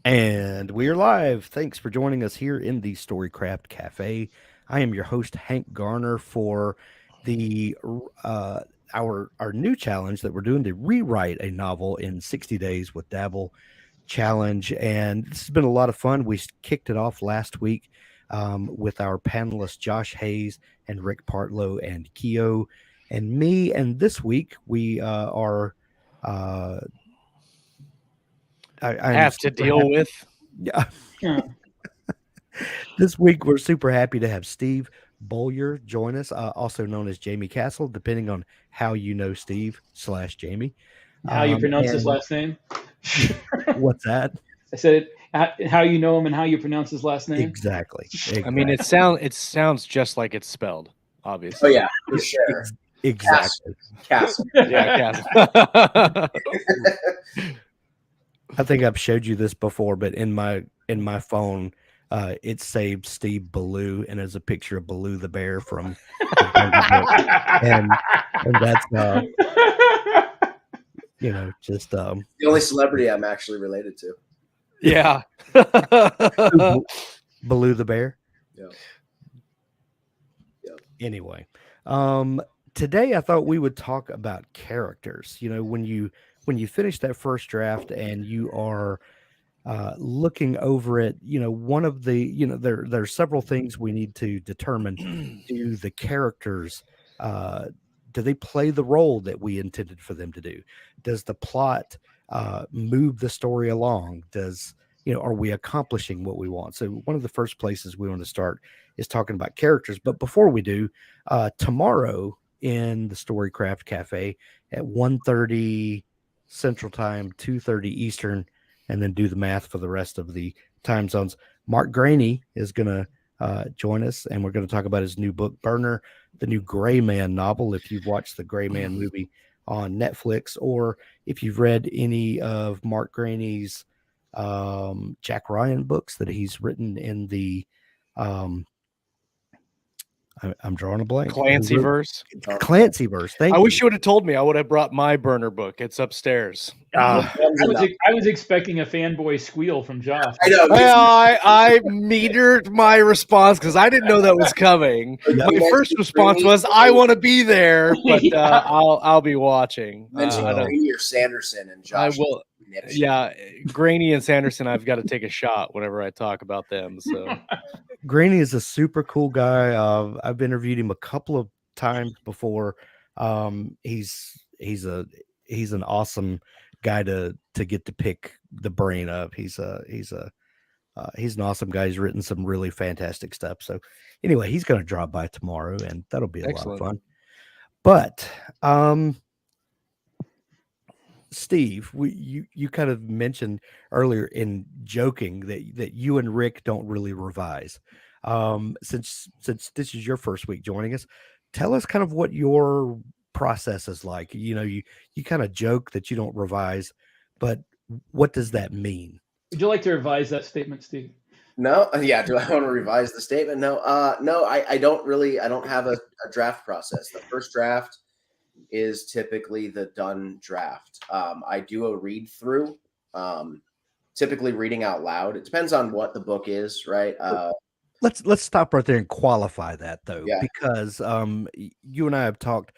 And we are live. Thanks for joining us here in the Storycraft Cafe. I am your host, Hank Garner, for the our new challenge that we're doing to rewrite a novel in 60 days with Dabble challenge. And this has been a lot of fun. We kicked it off last week with our panelists Josh Hayes and Rick Partlow and Keo and me. And this week we are. Uh, I'm Have to super deal happy. with. Yeah. Yeah. This week, we're super happy to have Steve Bowyer join us, also known as Jamie Castle, depending on how you know Steve/Jamie. How you pronounce his And last name? what's that? I said how you know him and how you pronounce his last name. Exactly. I mean, Exactly. it sounds just like it's spelled. Oh Obviously. yeah, for sure. Exactly. Castle. Yeah, Castle. I think I've showed you this before, but in my phone, it saved Steve Ballou, and there's a picture of Baloo the bear from the Jungle Book, and that's just The only celebrity I'm actually related to. Yeah. Baloo the bear. Yeah. Anyway, today I thought we would talk about characters. When you finish that first draft and you are looking over it, one of the there's several things we need to determine. Do the characters do they play the role that we intended for them to do? Does the plot move the story along? Are we accomplishing what we want? So one of the first places we want to start is talking about characters. But before we do, tomorrow in the Storycraft Cafe at 1:30 Central Time, 2:30 Eastern, and then do the math for the rest of the time zones. Mark Graney is going to join us, and we're going to talk about his new book, Burner, the new Gray Man novel. If you've watched the Gray Man movie on Netflix, or if you've read any of Mark Graney's Jack Ryan books that he's written in the I'm drawing a blank. Clancy verse. Clancy verse. Thank I you. wish you would have told me. I would have brought my burner book. It's upstairs. I was expecting a fanboy squeal from Josh. I know. I metered my response because I didn't know that was coming. Yeah. My first response was, "I want to be there," but Yeah. I'll be watching. Mention I don't- Graney or Sanderson and I Josh. will. Yeah, Graney and Sanderson. I've got to take a shot whenever I talk about them. So Graney is a super cool guy. I've interviewed him a couple of times before. He's an awesome guy to get to pick the brain of. He's an awesome guy. He's written some really fantastic stuff. So anyway, he's going to drop by tomorrow, and that'll be a lot of fun. But Steve, you kind of mentioned earlier in joking that you and Rick don't really revise. Since this is your first week joining us, tell us kind of what your process is like. You kind of joke that you don't revise, but what does that mean? Would you like to revise that statement, Steve? No, yeah. Do I want to revise the statement? No, no. I don't really. I don't have a draft process. The first draft is typically the done draft. I do a read through, typically reading out loud. It depends on what the book is, right? Let's stop right there and qualify that though, Yeah. because you and I have talked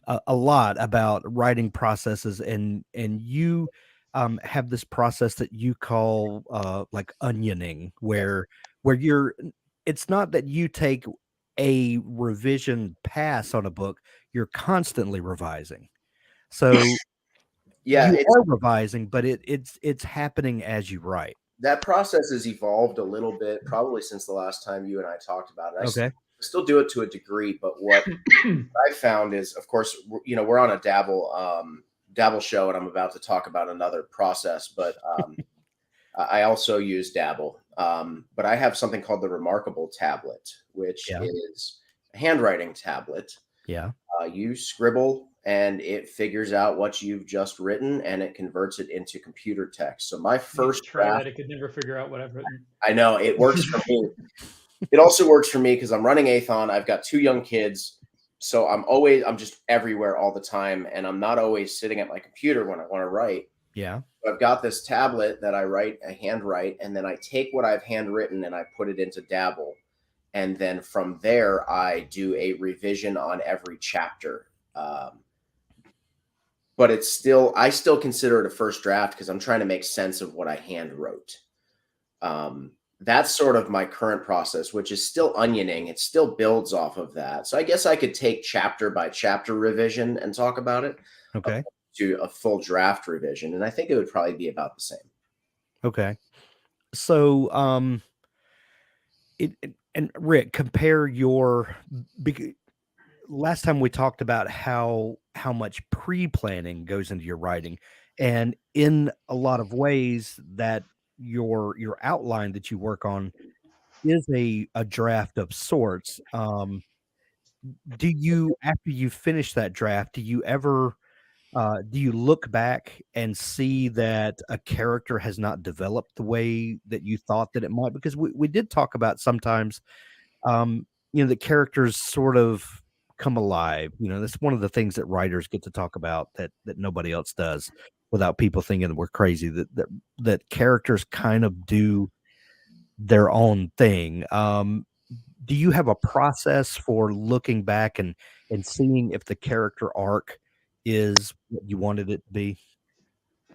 a lot about writing processes, and you have this process that you call like onioning, where it's not that you take a revision pass on a book, you're constantly revising. So Yeah, you are revising, but it's happening as you write. that process has evolved a little bit, probably since the last time you and I talked about it. Okay. Still do it to a degree, but what I found is, of course, we're on a Dabble show, and I'm about to talk about another process, but I also use Dabble. But I have something called the Remarkable tablet, which is a handwriting tablet. Yeah. You scribble, and it figures out what you've just written, and it converts it into computer text. So my first draft, I could never figure out what I've written. I know it works for me. It also works for me because I'm running Athon. I've got 2 young kids, so I'm just everywhere all the time, and I'm not always sitting at my computer when I want to write. Yeah. I've got this tablet that I handwrite, and then I take what I've handwritten and I put it into Dabble. And then from there, I do a revision on every chapter. But I still consider it a first draft because I'm trying to make sense of what I hand wrote. That's sort of my current process, which is still onioning. It still builds off of that. So I guess I could take chapter by chapter revision and talk about it. Okay. To a full draft revision, and I think it would probably be about the same. Okay. So, and Rick, compare your last time we talked about how much pre-planning goes into your writing, and in a lot of ways that your outline that you work on is a draft of sorts. Do you, after you finish that draft, do you look back and see that a character has not developed the way that you thought that it might? Because we did talk about sometimes, the characters sort of come alive. That's one of the things that writers get to talk about that nobody else does, without people thinking that we're crazy. That characters kind of do their own thing. Do you have a process for looking back and seeing if the character arc is what you wanted it to be?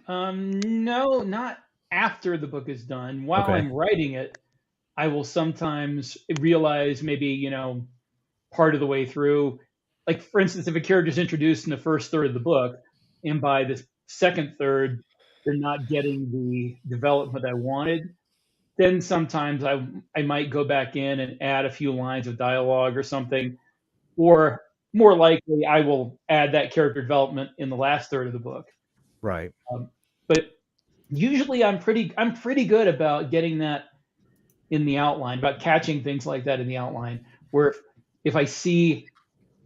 No, not after the book is done. While Okay. I'm writing it, I will sometimes realize maybe, part of the way through, like for instance, if a character is introduced in the first third of the book, and by the second third, they're not getting the development I wanted, then sometimes I might go back in and add a few lines of dialogue or something, or more likely, I will add that character development in the last third of the book. Right. But usually, I'm pretty good about getting that in the outline, about catching things like that in the outline. Where if I see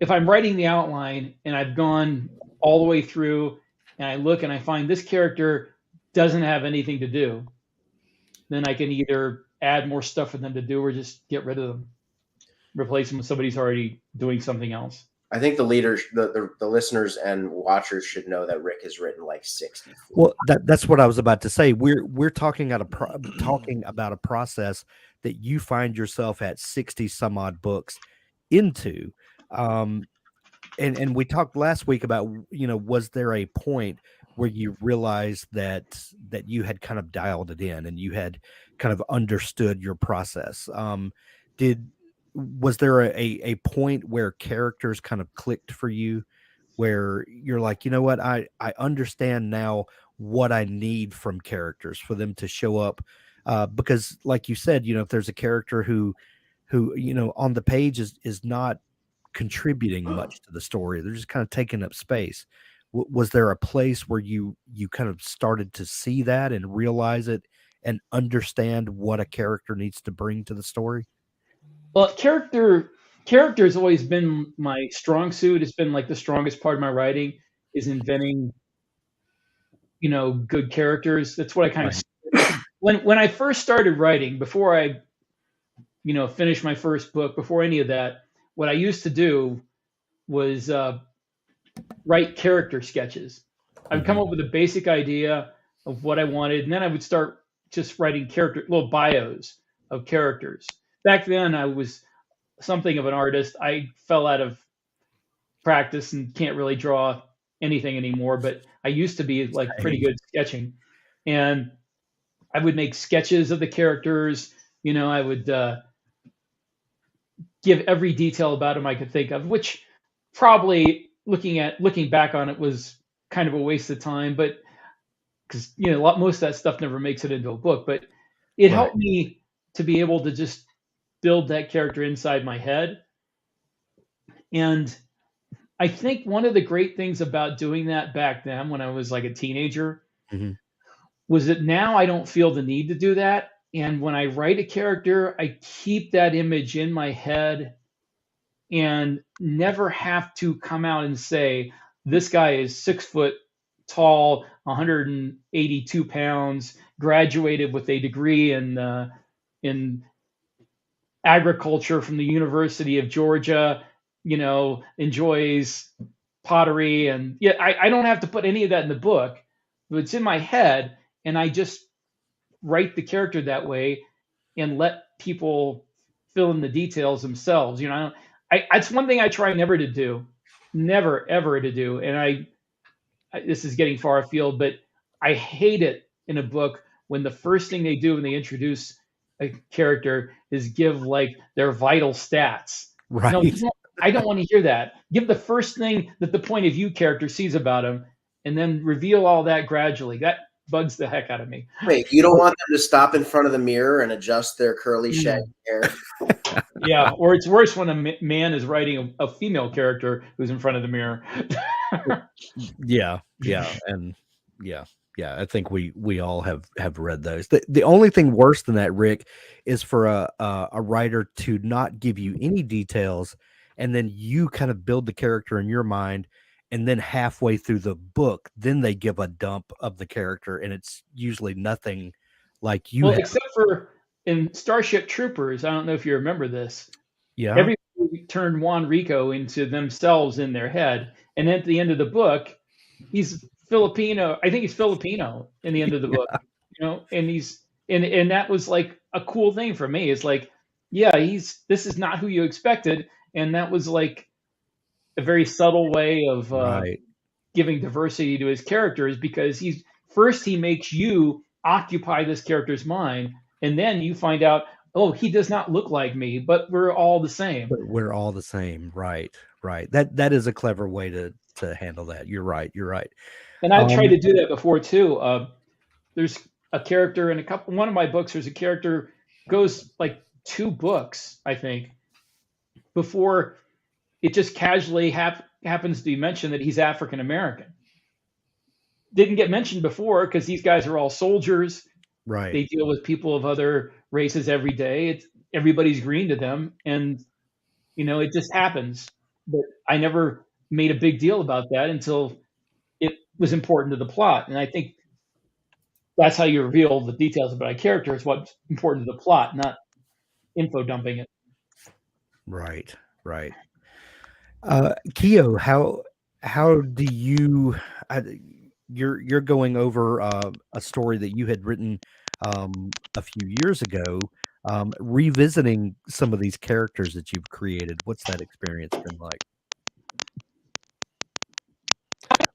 if I'm writing the outline and I've gone all the way through and I look and I find this character doesn't have anything to do, then I can either add more stuff for them to do or just get rid of them, replace them with somebody who's already doing something else. I think the leaders, the listeners and watchers should know that Rick has written like 60. Well, that's what I was about to say. We're talking talking about a process that you find yourself at 60 some odd books into. And we talked last week about, was there a point where you realized that you had kind of dialed it in and you had kind of understood your process? Was there a point where characters kind of clicked for you, where you're like, you know what, I understand now what I need from characters for them to show up? Because like you said, if there's a character who on the page is not contributing much to the story, they're just kind of taking up space. Was there a place where you kind of started to see that and realize it and understand what a character needs to bring to the story? Well, character has always been my strong suit. It's been like the strongest part of my writing is inventing, good characters. That's what I kind of when I first started writing, before I, finished my first book, before any of that, what I used to do was write character sketches. I would come up with a basic idea of what I wanted, and then I would start just writing little bios of characters. Back then, I was something of an artist. I fell out of practice and can't really draw anything anymore, but I used to be like pretty good at sketching. And I would make sketches of the characters. I would give every detail about them I could think of, which probably looking back on it was kind of a waste of time, but because most of that stuff never makes it into a book, but it helped me to be able to just build that character inside my head. And I think one of the great things about doing that back then when I was like a teenager was that now I don't feel the need to do that. And when I write a character, I keep that image in my head and never have to come out and say, this guy is 6 foot tall, 182 pounds, graduated with a degree in agriculture from the University of Georgia, enjoys pottery. And I don't have to put any of that in the book it's in my head, and I just write the character that way and let people fill in the details themselves. It's one thing I try never to do, never ever to do. And this is getting far afield, but I hate it in a book when the first thing they do when they introduce a character is give like their vital stats. No, Right. I don't want to hear that. Give the first thing that the point of view character sees about him, and then reveal all that gradually. That bugs the heck out of me. Wait, you don't want them to stop in front of the mirror and adjust their curly Mm. shaggy hair? Yeah, or it's worse when a man is writing a female character who's in front of the mirror. Yeah, and yeah. I think we all have read those. The only thing worse than that, Rick, is for a writer to not give you any details, and then you kind of build the character in your mind, and then halfway through the book, then they give a dump of the character, and it's usually nothing like you Well, have. except for in Starship Troopers, I don't know if you remember this. Yeah, Everybody turned Juan Rico into themselves in their head, and at the end of the book, he's Filipino. I think he's Filipino in the end of the book. And that was like a cool thing for me. It's like, yeah, this is not who you expected, and that was like a very subtle way of right. giving diversity to his characters, because he makes you occupy this character's mind, and then you find out, oh, he does not look like me, but we're all the same. But we're all the same, right? That is a clever way to handle that. You're right. And I've tried to do that before too. There's a character in one of my books. There's a character goes like 2 books, I think, before it just casually happens to be mentioned that he's African American. Didn't get mentioned before because these guys are all soldiers. Right. They deal with people of other races every day. Everybody's green to them, and it just happens. But I never made a big deal about that until it was important to the plot, and I think that's how you reveal the details about a character. Is what's important to the plot, not info dumping it. Right. Keo, how do you? You're going over a story that you had written a few years ago, revisiting some of these characters that you've created. What's that experience been like?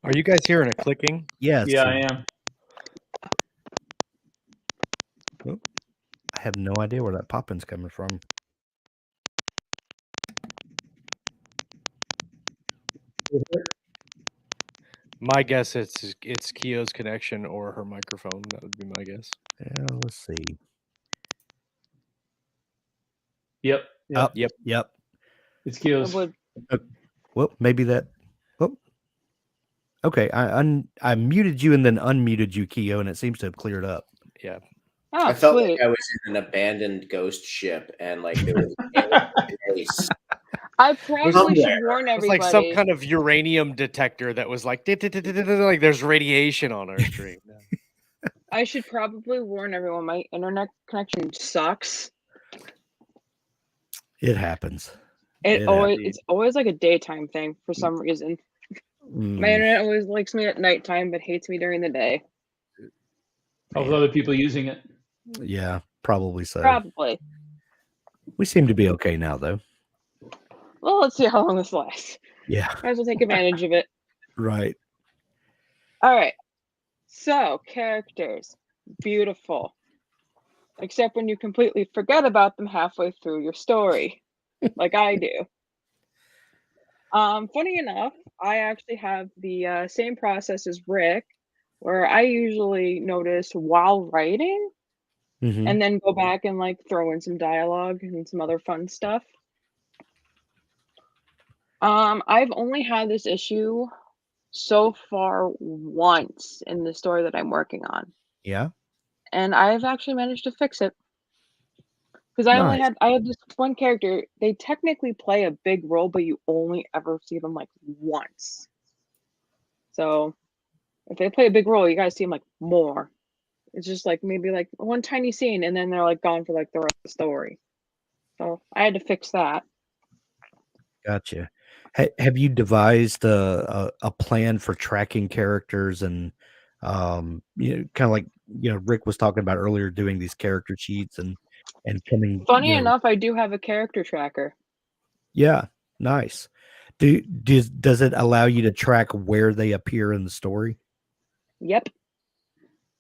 Are you guys hearing a clicking? Yes. Yeah, I am. I have no idea where that popping's coming from. My guess it's Keo's connection or her microphone. That would be my guess. Yeah, let's see. Yep. Yep. It's Keo's. Well, maybe that. Oh, okay. I muted you and then unmuted you, Keo, and it seems to have cleared up. Yeah. Oh, I felt sweet. like I was in an abandoned ghost ship, and like there was a place. I probably should Somewhere. warn It's everybody. like some kind of uranium detector that was like there's radiation on our screen. I should probably warn everyone. My internet connection sucks. It happens. It's always like a daytime thing for some reason. My internet always likes me at nighttime, but hates me during the day. Of other people using it. Yeah, probably so. Probably. We seem to be okay now, though. Well, let's see how long this lasts. Yeah. Might as well take advantage of it. Right. All right. So, characters. Beautiful. Except when you completely forget about them halfway through your story, like I do. Funny enough, I actually have the same process as Rick, where I usually notice while writing and then go back and like throw in some dialogue and some other fun stuff. I've only had this issue so far once in the story that I'm working on. Yeah. And I've actually managed to fix it. Because I had this one character, they technically play a big role, but you only ever see them like once. So if they play a big role, you guys see them like more. It's just like maybe like one tiny scene, and then they're like gone for like the rest of the story. So I had to fix that. Gotcha. Have you devised a plan for tracking characters and kind of like Rick was talking about earlier, doing these character sheets and coming. Funny enough, I do have a character tracker. Yeah, nice. Does it allow you to track where they appear in the story? Yep.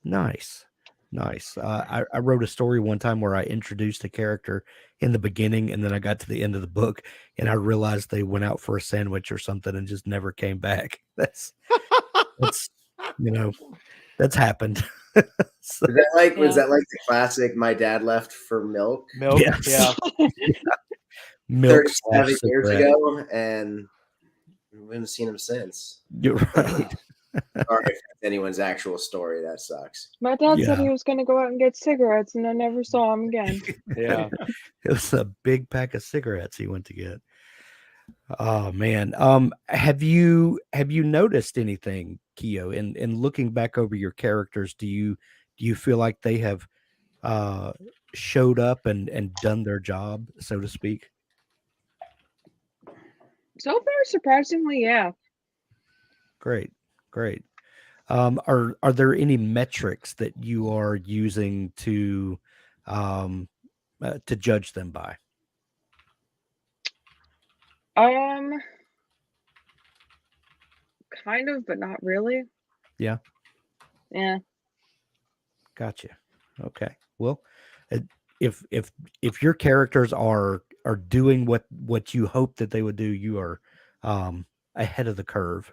Nice. Nice. I wrote a story one time where I introduced a character in the beginning, and then I got to the end of the book, and I realized they went out for a sandwich or something and just never came back. That's that's happened. So, was that like the classic "my dad left for milk" Milk. yes. Yeah. Milk 37 years cigarette. ago, and we haven't seen him since. You're right. Sorry if that's anyone's actual story. That sucks. My dad said Yeah. he was going to go out and get cigarettes, and I never saw him again. Yeah. It was a big pack of cigarettes he went to get. Oh man. Have you noticed anything, Keo, in looking back over your characters? Do you feel like they have showed up and done their job, so to speak? So far, surprisingly, yeah. Great. Are there any metrics that you are using to judge them by? Kind of, but not really. Yeah. Yeah. Gotcha. Okay. Well, if your characters are doing what you hope that they would do, you are ahead of the curve.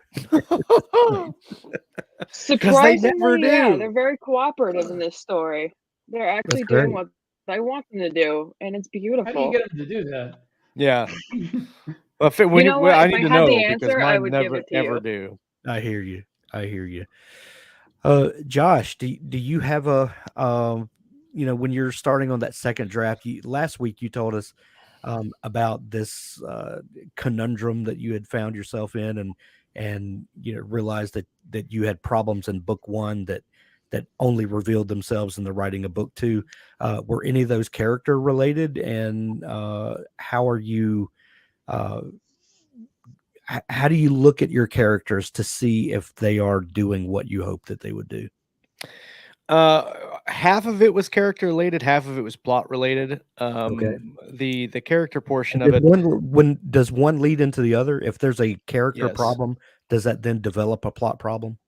Surprisingly, yeah, do. they're very cooperative in this story. They're actually great. doing what I want them to do, and it's How do beautiful. you get them to do that? Yeah. Well, when know what? I If need I to had know the because answer, I mine would give never it to ever you. do. I hear you. Josh, do you have a when you're starting on that second draft? Last week you told us about this conundrum that you had found yourself in, and realized that you had problems in book one that only revealed themselves in the writing of book two. Were any of those character related, and how are you? How do you look at your characters to see if they are doing what you hope that they would do? Half of it was character related, half of it was plot related. Okay. The character portion And of did it. does one lead into the other? If there's a character Yes. problem, does that then develop a plot problem?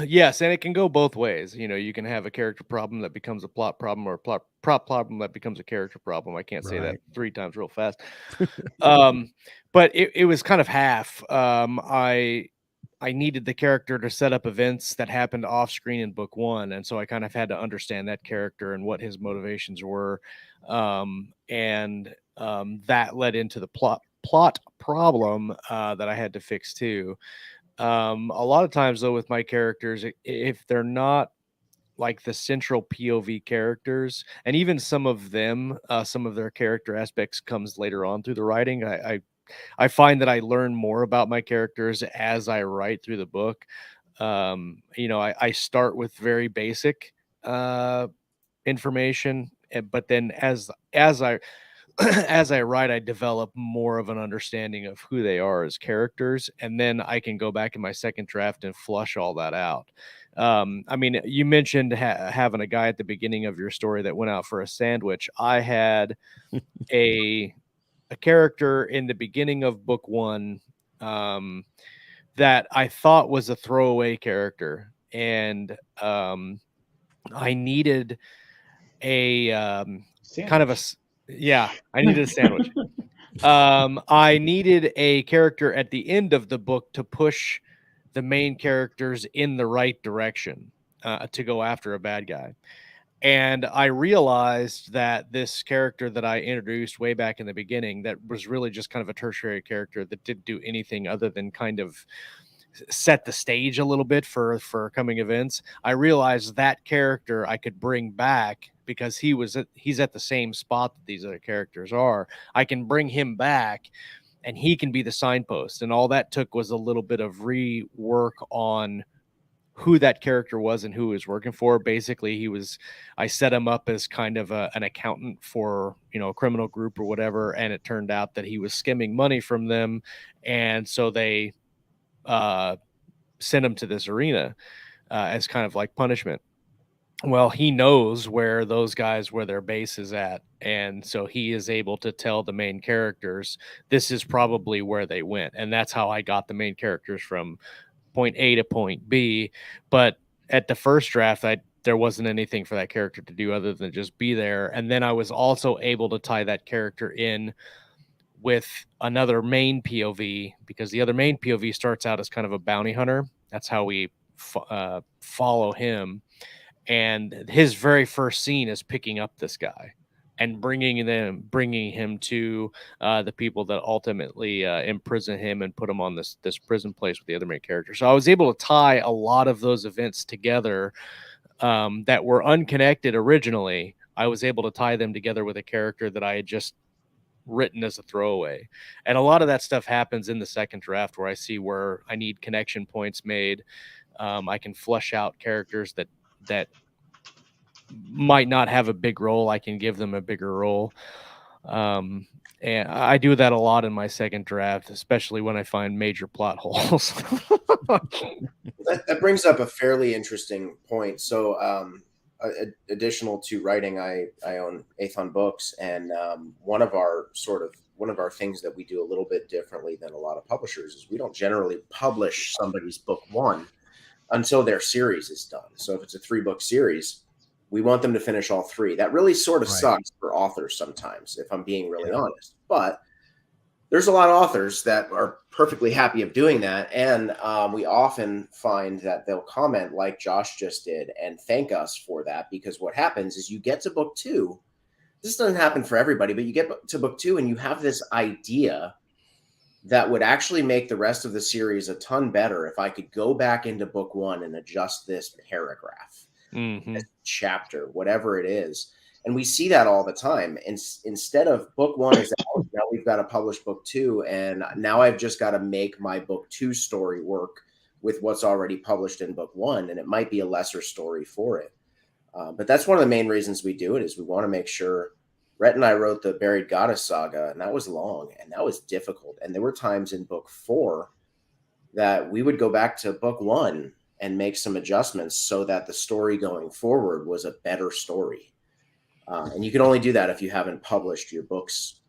Yes, and it can go both ways. You can have a character problem that becomes a plot problem, or a plot problem that becomes a character problem. I can't say that Right. 3 times real fast. But it was kind of half. I needed the character to set up events that happened off screen in book one, and so I kind of had to understand that character and what his motivations were, and that led into the plot problem that I had to fix too. A lot of times though with my characters, if they're not like the central POV characters, and even some of them, some of their character aspects comes later on through the writing. I find that I learn more about my characters as I write through the book. I start with very basic information, but then as I as I write, I develop more of an understanding of who they are as characters, and then I can go back in my second draft and flush all that out. I mean, you mentioned having a guy at the beginning of your story that went out for a sandwich. I had a character in the beginning of book one that I thought was a throwaway character, and I needed a kind of a I needed a sandwich. I needed a character at the end of the book to push the main characters in the right direction, to go after a bad guy. And I realized that this character that I introduced way back in the beginning, that was really just kind of a tertiary character that didn't do anything other than kind of set the stage a little bit for coming events. I realized that character I could bring back because he's at the same spot that these other characters are. I can bring him back and he can be the signpost. And all that took was a little bit of rework on who that character was and who he was working for. Basically, I set him up as kind of an accountant for, a criminal group or whatever. And it turned out that he was skimming money from them. And so they sent him to this arena. as kind of like punishment. Well, he knows where those guys, where their base is at, and so he is able to tell the main characters this is probably where they went, and that's how I got the main characters from point A to point B. But at the first draft, there wasn't anything for that character to do other than just be there. And then I was also able to tie that character in with another main POV, because the other main POV starts out as kind of a bounty hunter. That's how we follow him. And his very first scene is picking up this guy and bringing him to the people that ultimately imprison him and put him on this prison place with the other main character. So I was able to tie a lot of those events together that were unconnected originally. I was able to tie them together with a character that I had just written as a throwaway. And a lot of that stuff happens in the second draft, where I see where I need connection points made. I can flush out characters that might not have a big role. I can give them a bigger role. And I do that a lot in my second draft, especially when I find major plot holes. That brings up a fairly interesting point. So, additional to writing, I own Athon Books, and one of our things that we do a little bit differently than a lot of publishers is we don't generally publish somebody's book one until their series is done. So if it's a 3-book series, we want them to finish all 3. That really sort of sucks for authors sometimes, if I'm being really honest. But there's a lot of authors that are perfectly happy of doing that. And we often find that they'll comment like Josh just did and thank us for that, because what happens is you get to book 2. This doesn't happen for everybody, but you get to book 2 and you have this idea that would actually make the rest of the series a ton better if I could go back into book 1 and adjust this paragraph, this chapter, whatever it is. And we see that all the time. And instead of book 1 is out, now we've got to publish book 2. And now I've just got to make my book 2 story work with what's already published in book 1. And it might be a lesser story for it. But that's one of the main reasons we do it, is we want to make sure. Rhett and I wrote the Buried Goddess saga, and that was long and that was difficult. And there were times in book 4 that we would go back to book 1 and make some adjustments so that the story going forward was a better story. And you can only do that if you haven't published your books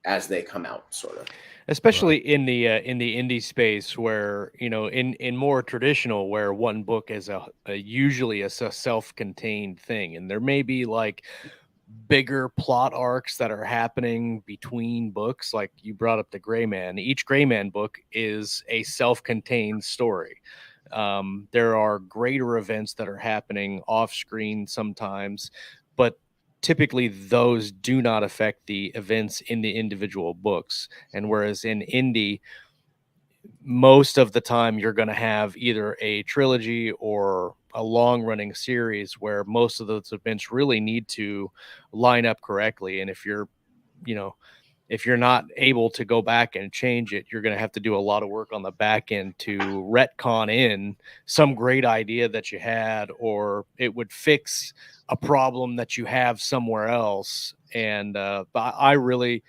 as they come out, sort of. Especially in the indie space, where, you know, in more traditional, where one book is usually a self-contained thing, and there may be like bigger plot arcs that are happening between books. Like you brought up the Gray Man. Each Gray Man book is a self-contained story. There are greater events that are happening off screen sometimes, but typically those do not affect the events in the individual books. And whereas in indie, most of the time you're going to have either a trilogy or a long running series where most of those events really need to line up correctly. And if you're not able to go back and change it, you're going to have to do a lot of work on the back end to retcon in some great idea that you had, or it would fix a problem that you have somewhere else. And I really,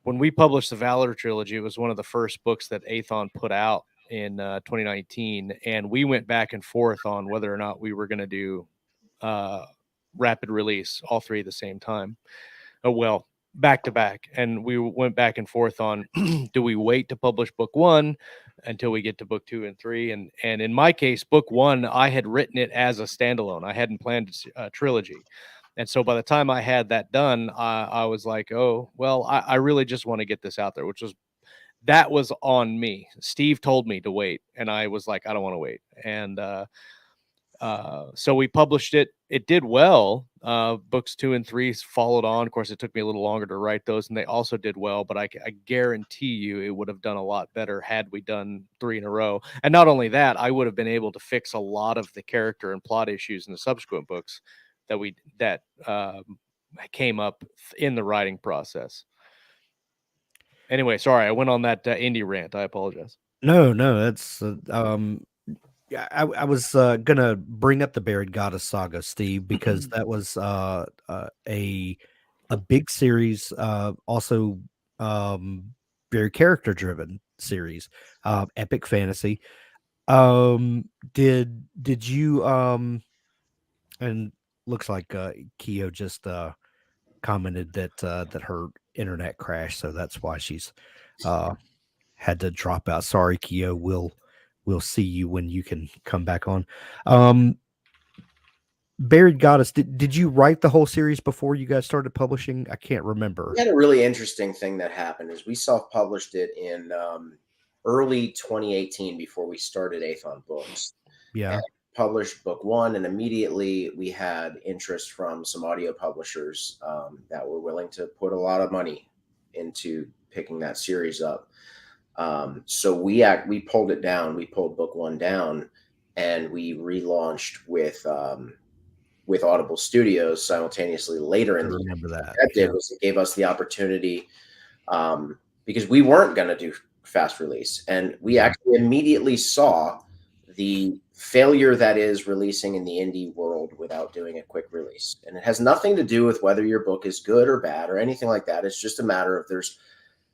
when we published the Valor trilogy, it was one of the first books that Athon put out in 2019, and we went back and forth on whether or not we were going to do rapid release, all 3 at the same time. Well, back to back, and we went back and forth on do we wait to publish book 1 until we get to book 2 and 3? And in my case, book 1, I had written it as a standalone. I hadn't planned a trilogy. And so by the time I had that done, I was like, oh, well, I really just want to get this out there, that was on me. Steve told me to wait, and I was like, I don't want to wait. And so we published it. It did well. Books 2 and 3 followed on. Of course, it took me a little longer to write those, and they also did well. But I guarantee you it would have done a lot better had we done 3 in a row. And not only that, I would have been able to fix a lot of the character and plot issues in the subsequent books that came up in the writing process. Anyway, sorry, I went on that indie rant. I apologize. No, that's yeah. I was gonna bring up the Buried Goddess saga, Steve, because that was a big series, also very character driven series, epic fantasy. Did you and looks like Keo just commented that that her internet crashed, so that's why she's had to drop out. Sorry, Keo. We'll see you when you can come back on. Buried Goddess, did you write the whole series before you guys started publishing? I can't remember. We had a really interesting thing that happened is we self-published it in early 2018 before we started Athon Books. Yeah. And published book 1, and immediately we had interest from some audio publishers that were willing to put a lot of money into picking that series up. So we pulled it down. We pulled book 1 down, and we relaunched with Audible Studios simultaneously later in the year. Remember that. That did was it gave us the opportunity because we weren't going to do fast release, and we actually immediately saw the failure that is releasing in the indie world without doing a quick release. And it has nothing to do with whether your book is good or bad or anything like that. It's just a matter of there's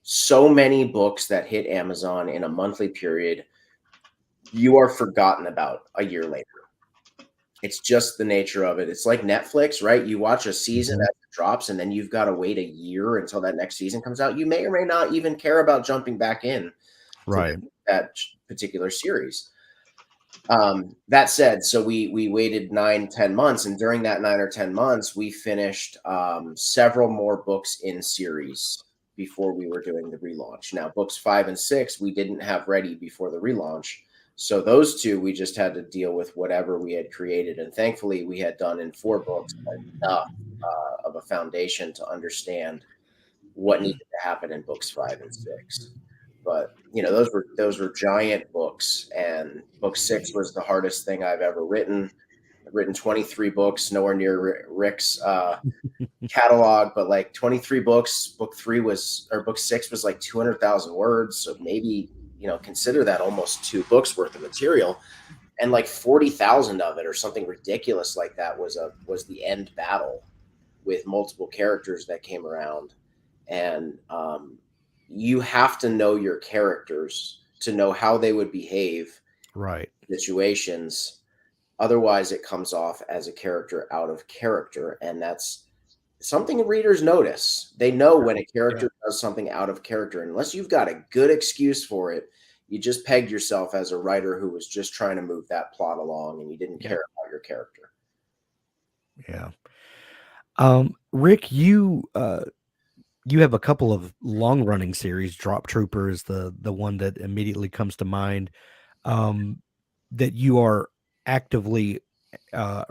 so many books that hit Amazon in a monthly period, you are forgotten about a year later. It's just the nature of it. It's like Netflix, right? You watch a season that drops, and then you've got to wait a year until that next season comes out. You may or may not even care about jumping back in Right. to that particular series. That said, so we waited 9-10 months, and during that 9 or 10 months, we finished several more books in series before we were doing the relaunch. Now, books 5 and 6 we didn't have ready before the relaunch. So those two, we just had to deal with whatever we had created. And thankfully, we had done in 4 books enough of a foundation to understand what needed to happen in books 5 and 6. But, those were giant books. And book 6 was the hardest thing I've ever written. I've written 23 books, nowhere near Rick's catalog, but like 23 books. Book 6 was like 200,000 words. So maybe, consider that almost 2 books worth of material, and like 40,000 of it or something ridiculous like that was the end battle with multiple characters that came around. And you have to know your characters to know how they would behave Right. in situations. Otherwise, it comes off as a character out of character, and that's something readers notice. They know when a character does something out of character. Unless you've got a good excuse for it, you just pegged yourself as a writer who was just trying to move that plot along, and you didn't care about your character. Yeah. Rick, you have a couple of long-running series. Drop Trooper is the one that immediately comes to mind, that you are actively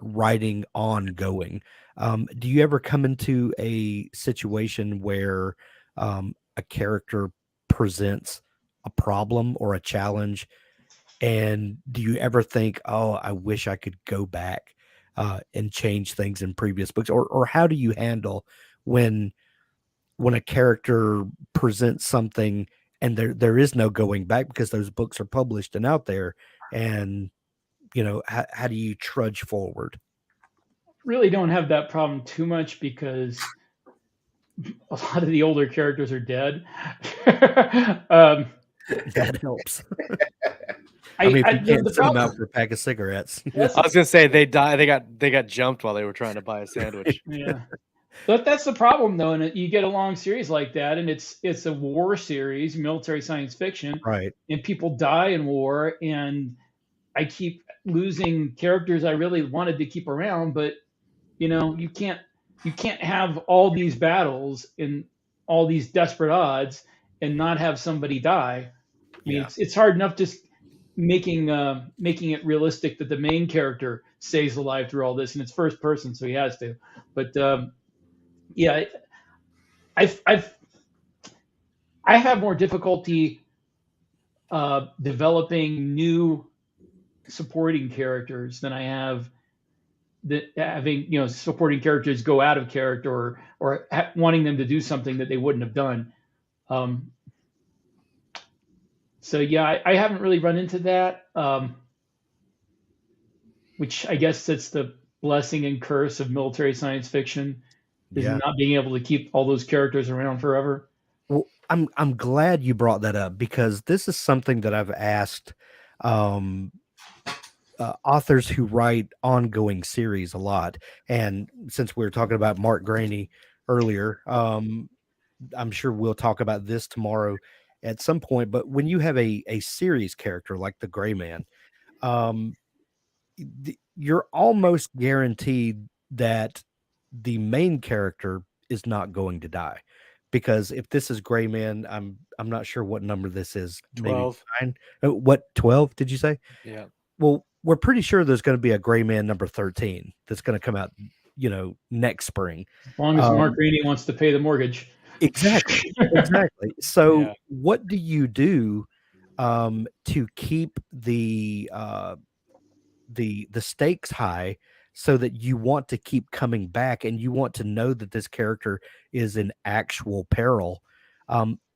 writing ongoing. Do you ever come into a situation where a character presents a problem or a challenge, and do you ever think, oh, I wish I could go back and change things in previous books, or how do you handle when a character presents something and there is no going back because those books are published and out there, and how do you trudge forward? Really don't have that problem too much because a lot of the older characters are dead. That helps. I mean, if you can't the send them problem, out for a pack of cigarettes. I was gonna say they died. They got jumped while they were trying to buy a sandwich. yeah. But that's the problem, though, and you get a long series like that, and it's a war series, military science fiction, Right. and people die in war, and I keep losing characters I really wanted to keep around, but you can't have all these battles in all these desperate odds and not have somebody die. I mean, it's hard enough just making it realistic that the main character stays alive through all this, and it's first person, so he has to. But yeah, I have more difficulty developing new supporting characters than I have having supporting characters go out of character or wanting them to do something that they wouldn't have done. So yeah, I haven't really run into that, which I guess that's the blessing and curse of military science fiction, is not being able to keep all those characters around forever. Well, I'm glad you brought that up, because this is something that I've asked um, authors who write ongoing series a lot. And since we were talking about Mark Graney earlier, I'm sure we'll talk about this tomorrow at some point. But when you have a series character like the Gray Man, um, you're almost guaranteed that the main character is not going to die, because if this is Gray Man, I'm not sure what number this is. Maybe 12. 9. What, 12? Did you say? Yeah. Well, we're pretty sure there's going to be a Gray Man number 13 that's going to come out, next spring. As long as Mark Graney wants to pay the mortgage. Exactly. Exactly. So Yeah. what do you do to keep the stakes high, so that you want to keep coming back and you want to know that this character is in actual peril,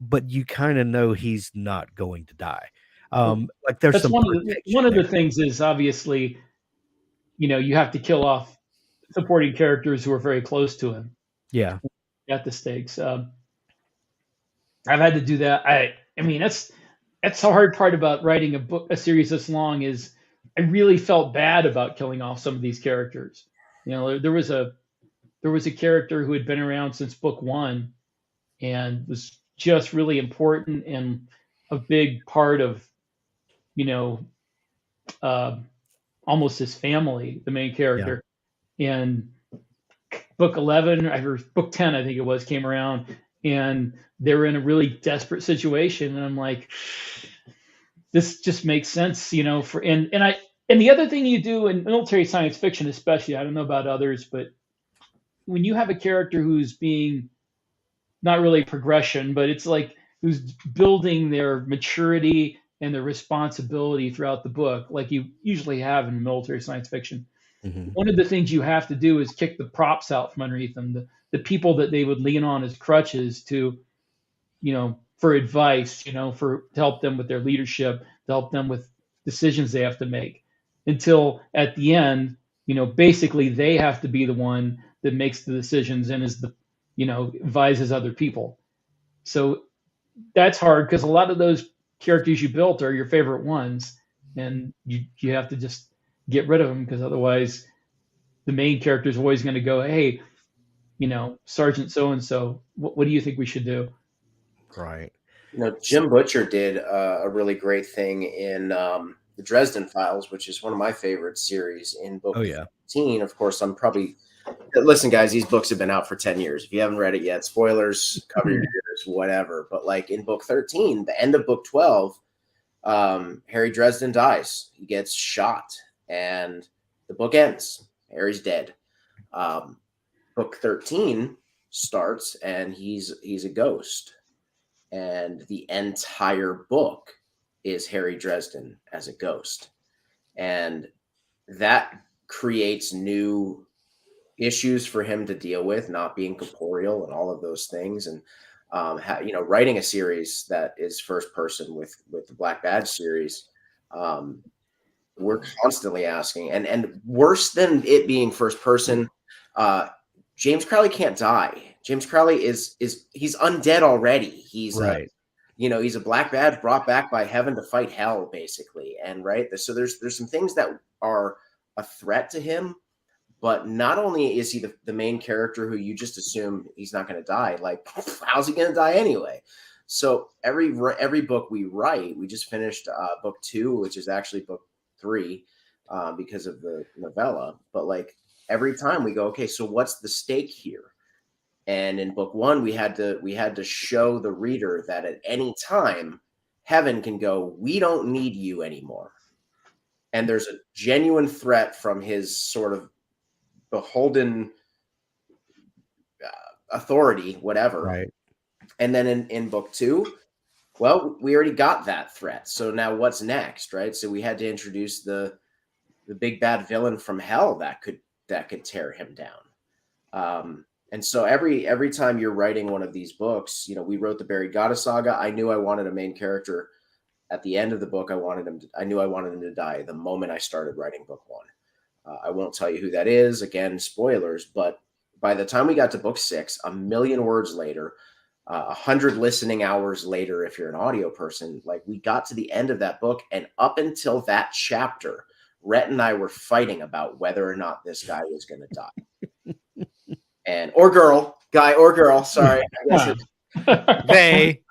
but you kind of know he's not going to die. Like there's That's some one protection of the there. things is obviously, you have to kill off supporting characters who are very close to him Yeah. at the stakes. I've had to do that. I mean, that's the hard part about writing a series this long is I really felt bad about killing off some of these characters. There was a character who had been around since book 1 and was just really important and a big part of, uh, almost his family, the main character. And book 11 or book 10, I think it was, came around and they were in a really desperate situation. And I'm like, this just makes sense, and the other thing you do in military science fiction, especially, I don't know about others, but when you have a character who's being not really progression, but it's like who's building their maturity and their responsibility throughout the book, like you usually have in military science fiction. Mhm. One of the things you have to do is kick the props out from underneath them, the people that they would lean on as crutches to, for advice, to help them with their leadership, to help them with decisions they have to make, until at the end, basically they have to be the one that makes the decisions and is the, advises other people. So that's hard because a lot of those characters you built are your favorite ones, and you have to just get rid of them because otherwise the main character is always going to go, hey, Sergeant so and so, what do you think we should do? Right. Jim Butcher did a really great thing in the Dresden Files, which is one of my favorite series. In book 15, of course, listen, guys, these books have been out for 10 years. If you haven't read it yet, spoilers, cover your ears, whatever. But like in book 13, the end of book 12, Harry Dresden dies. He gets shot and the book ends. Harry's dead. Book 13 starts and he's a ghost. And the entire book is Harry Dresden as a ghost. And that creates new issues for him to deal with, not being corporeal and all of those things. And, writing a series that is first person with the Black Badge series, we're constantly asking, and worse than it being first person, James Crowley can't die. James Crowley he's undead already. He's Right. He's a Black Badge brought back by heaven to fight hell, basically. And so there's some things that are a threat to him, but not only is he the main character who you just assume he's not going to die, like how's he going to die anyway? So every book we write, we just finished book 2, which is actually book 3 because of the novella. But like every time we go, okay, so what's the stake here? And in book 1, we had to show the reader that at any time, heaven can go, we don't need you anymore. And there's a genuine threat from his sort of beholden authority, whatever. Right. And then in book 2, well, we already got that threat. So now what's next, right? So we had to introduce the big bad villain from hell that could tear him down. And so every time you're writing one of these books, we wrote the Buried Goddess saga. I knew I wanted a main character at the end of the book. I knew I wanted him to die the moment I started writing book 1. I won't tell you who that is. Again, spoilers. But by the time we got to book 6, a million words later, 100 listening hours later, if you're an audio person, like we got to the end of that book, and up until that chapter, Rhett and I were fighting about whether or not this guy was going to die. And or girl, guy or girl, sorry. I guess They.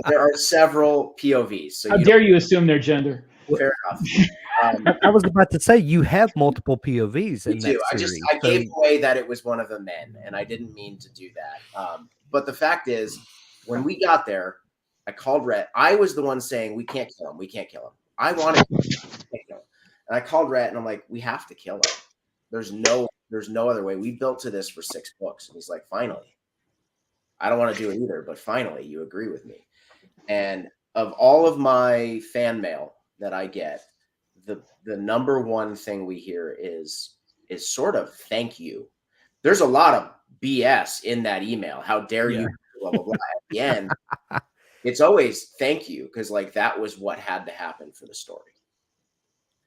there are several POVs. So How dare you assume their gender? Fair enough. I was about to say you have multiple POVs in that series. I gave away that it was one of the men, and I didn't mean to do that. But the fact is, when we got there, I called Rhett. I was the one saying, we can't kill him. We can't kill him. I wanted to kill him. And I called Rhett, and I'm like, we have to kill him. There's no other way. We built to this for 6 books. And he's like, finally. I don't want to do it either, but finally, you agree with me. And of all of my fan mail that I get, the number one thing we hear is sort of thank you. There's a lot of BS in that email. How dare you? Blah, blah, blah. At the end, it's always thank you, because like that was what had to happen for the story.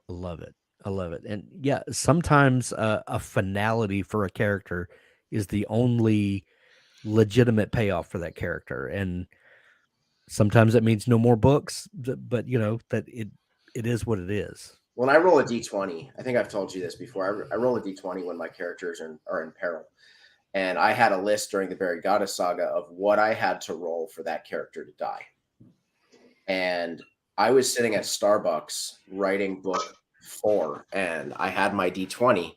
I love it. I love it. And yeah, sometimes a finality for a character is the only legitimate payoff for that character. And sometimes that means no more books, but you know, that it is what it is. When I roll a D20, I think I've told you this before. I roll a D20 when my characters are in peril. And I had a list during the Buried Goddess saga of what I had to roll for that character to die. And I was sitting at Starbucks writing book 4, and I had my D20,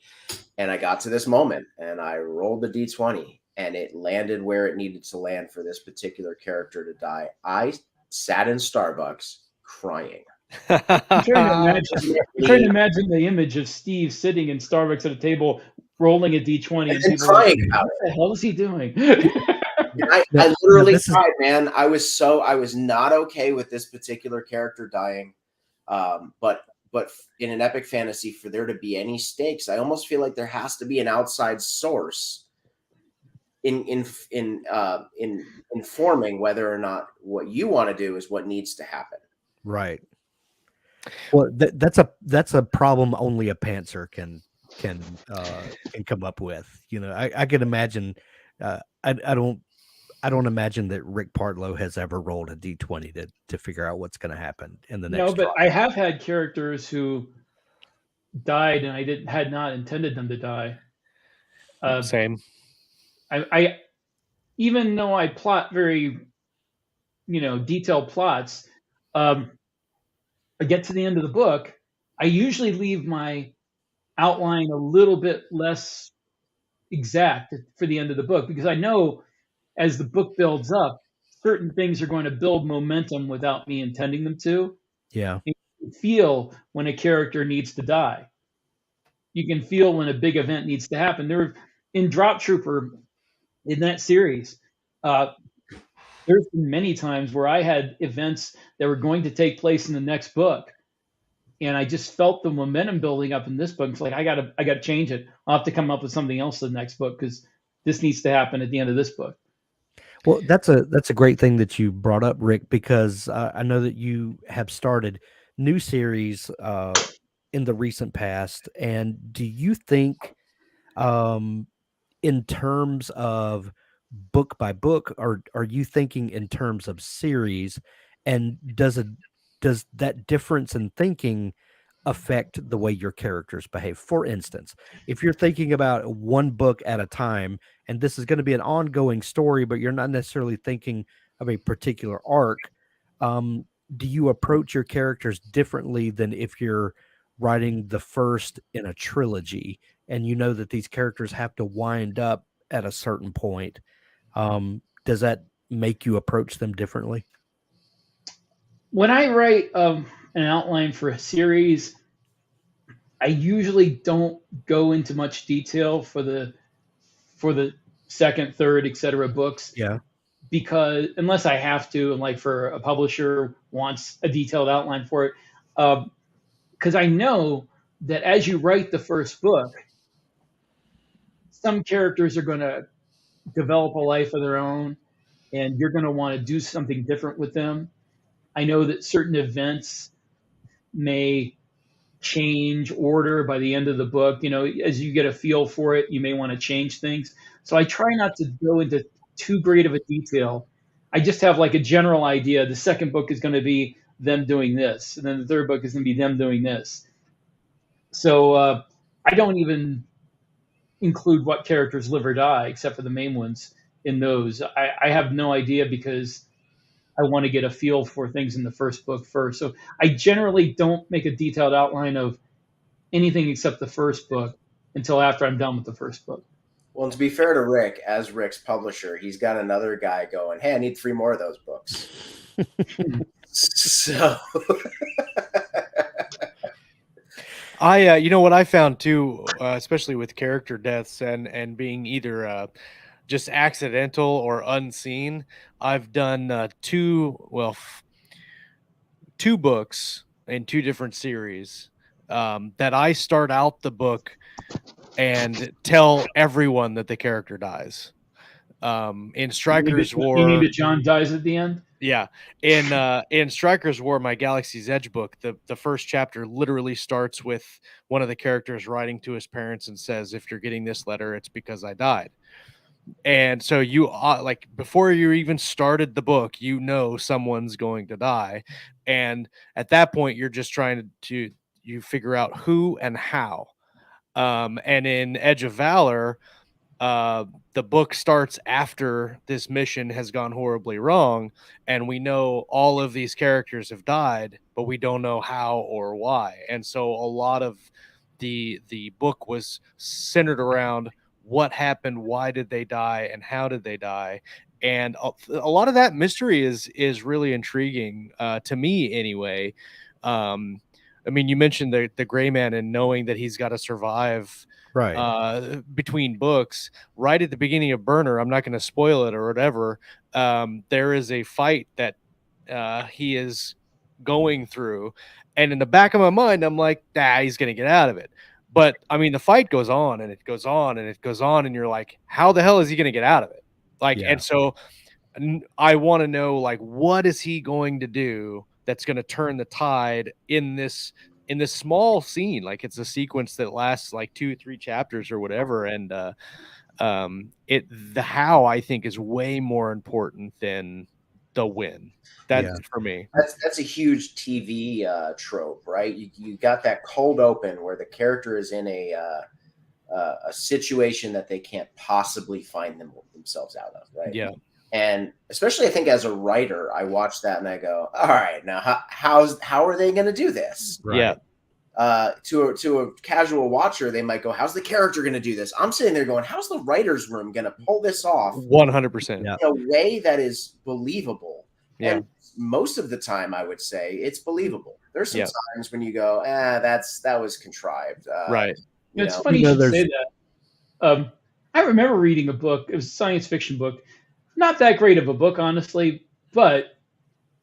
and I got to this moment, and I rolled the D20, and it landed where it needed to land for this particular character to die. I sat in Starbucks crying. I'm trying to imagine the image of Steve sitting in Starbucks at a table rolling a D20 and people crying like, about what the hell is he doing? I literally cried, man. I was not okay with this particular character dying. But in an epic fantasy, for there to be any stakes, I almost feel like there has to be an outside source in informing whether or not what you want to do is what needs to happen. Right. Well, that's a problem only a pantser can come up with. You know, I can imagine. I don't imagine that Rick Partlow has ever rolled a D20 to figure out what's going to happen in the next. No, but I have had characters who died, and I had not intended them to die. Same. I even though I plot very, detailed plots, I get to the end of the book, I usually leave my outline a little bit less exact for the end of the book, because I know as the book builds up, certain things are going to build momentum without me intending them to. Yeah. You can feel when a character needs to die. You can feel when a big event needs to happen. There, in Drop Trooper, in that series, there's been many times where I had events that were going to take place in the next book, and I just felt the momentum building up in this book. It's like I gotta change it. I'll have to come up with something else in the next book, because this needs to happen at the end of this book. Well, that's a great thing that you brought up, Rick, because I know that you have started new series in the recent past. And do you think, in terms of book by book, or are you thinking in terms of series? And does that difference in thinking affect the way your characters behave? For instance, if you're thinking about one book at a time, and this is going to be an ongoing story, but you're not necessarily thinking of a particular arc, do you approach your characters differently than if you're writing the first in a trilogy and you know that these characters have to wind up at a certain point? Does that make you approach them differently? When I write an outline for a series, I usually don't go into much detail for the second, third, etc. books. Yeah. Because unless I have to, and like for a publisher wants a detailed outline for it, because I know that as you write the first book, some characters are going to develop a life of their own, and you're going to want to do something different with them. I know that certain events may change order by the end of the book. As you get a feel for it, you may want to change things. So I try not to go into too great of a detail I just have like a general idea. The second book is going to be them doing this, and then the third book is going to be them doing this. So I don't even include what characters live or die, except for the main ones in those. I have no idea because I want to get a feel for things in the first book first. So I generally don't make a detailed outline of anything except the first book until after I'm done with the first book. Well, and to be fair to Rick, as Rick's publisher, he's got another guy going, hey, I need 3 more of those books. So you know what I found too, especially with character deaths and being either just accidental or unseen. I've done 2 books in 2 different series that I start out the book and tell everyone that the character dies. In Striker's War, you mean that John dies at the end? Yeah, in Striker's War, my Galaxy's Edge book, the first chapter literally starts with one of the characters writing to his parents and says, "If you're getting this letter, it's because I died." And so you like before you even started the book, you know someone's going to die, and at that point, you're just trying to you figure out who and how. And in Edge of Valor, the book starts after this mission has gone horribly wrong, and we know all of these characters have died, but we don't know how or why. And so a lot of the book was centered around what happened, why did they die, and how did they die. And a lot of that mystery is really intriguing to me anyway. I mean, you mentioned the gray man and knowing that he's got to survive Right. between books. Right at the beginning of Burner, I'm not going to spoil it or whatever, there is a fight that he is going through, and in the back of my mind I'm like, he's going to get out of it. But I mean, the fight goes on and it goes on and it goes on, and you're like, how the hell is he going to get out of it? Like, Yeah. and so I want to know, like, what is he going to do that's going to turn the tide in this small scene? Like, it's a sequence that lasts like 2-3 chapters or whatever, and the how, I think, is way more important than the win. That's for me. That's a huge TV trope, right? You got that cold open where the character is in a situation that they can't possibly find themselves out of, right? Yeah. And especially, I think, as a writer, I watch that and I go, all right, now how are they going to do this? Right. Yeah. To a casual watcher, they might go, how's the character going to do this? I'm sitting there going, how's the writer's room going to pull this off 100%. in a way that is believable? Yeah. And most of the time, I would say it's believable. There's some times when you go, that was contrived. Right. It's funny you should say that. I remember reading a book. It was a science fiction book. Not that great of a book, honestly, but